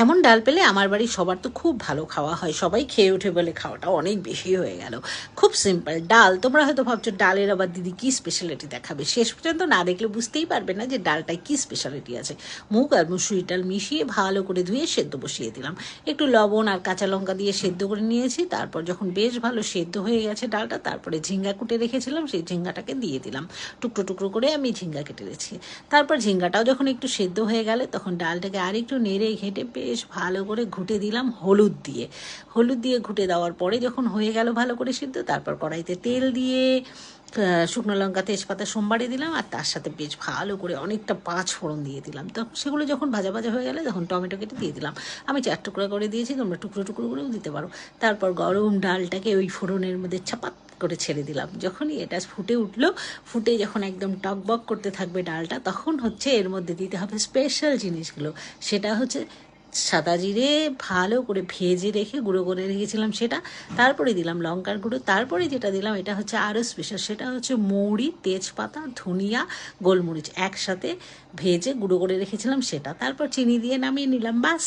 এমন ডাল পেলে আমার বাড়ির সবার তো খুব ভালো খাওয়া হয়, সবাই খেয়ে ওঠে বলে খাওয়াটা অনেক বেশি হয়ে গেল। খুব সিম্পল ডাল। তোমরা হয়তো ভাবছো ডালের আবার দিদি কী স্পেশালিটি দেখাবে, শেষ পর্যন্ত না দেখলে বুঝতেই পারবে না যে ডালটায় কী স্পেশালিটি আছে। মুগ আর মুসুরি ডাল মিশিয়ে ভালো করে ধুয়ে সেদ্ধ বসিয়ে দিলাম, একটু লবণ আর কাঁচা লঙ্কা দিয়ে সেদ্ধ করে নিয়েছি। তারপর যখন বেশ ভালো সেদ্ধ হয়ে গেছে ডালটা, তারপরে ঝিঙ্গা কুটে রেখেছিলাম, সেই ঝিঙ্গাটাকে দিয়ে দিলাম। টুকরো টুকরো করে আমি ঝিঙ্গা কেটে রেখেছি। তারপর ঝিঙ্গাটাও যখন একটু সেদ্ধ হয়ে গেলে তখন ডালটাকে আর একটু নেড়ে ঘেঁটে বেশ ভালো করে ঘুটে দিলাম হলুদ দিয়ে ঘুটে দেওয়ার পরে যখন হয়ে গেল ভালো করে সিদ্ধ, তারপর কড়াইতে তেল দিয়ে শুকনো লঙ্কা তেজপাতা সোমবারে দিলাম, আর তার সাথে বেশ ভালো করে অনেকটা পাঁচ ফোড়ন দিয়ে দিলাম। তো সেগুলো যখন ভাজা ভাজা হয়ে গেলে তখন টমেটো কেটে দিয়ে দিলাম। আমি 4 টুকরো করে দিয়েছি, তোমরা টুকরো টুকরো করেও দিতে পারো। তারপর গরম ডালটাকে ওই ফোড়নের মধ্যে ছাপাত করে ছেড়ে দিলাম। যখনই এটা ফুটে উঠলো, ফুটে যখন একদম টকবক করতে থাকবে ডালটা, তখন হচ্ছে এর মধ্যে দিতে হবে স্পেশাল জিনিসগুলো। সেটা হচ্ছে সাদা জিরে ভালো করে ভেজে রেখে গুঁড়ো করে রেখেছিলাম সেটা, তারপরে দিলাম লঙ্কার গুঁড়ো, তারপরে যেটা দিলাম এটা হচ্ছে আরও স্পেশাল, সেটা হচ্ছে মৌরি, তেজপাতা, ধনিয়া, গোলমরিচ একসাথে ভেজে গুঁড়ো করে রেখেছিলাম সেটা, তারপর চিনি দিয়ে নামিয়ে নিলাম, বাস।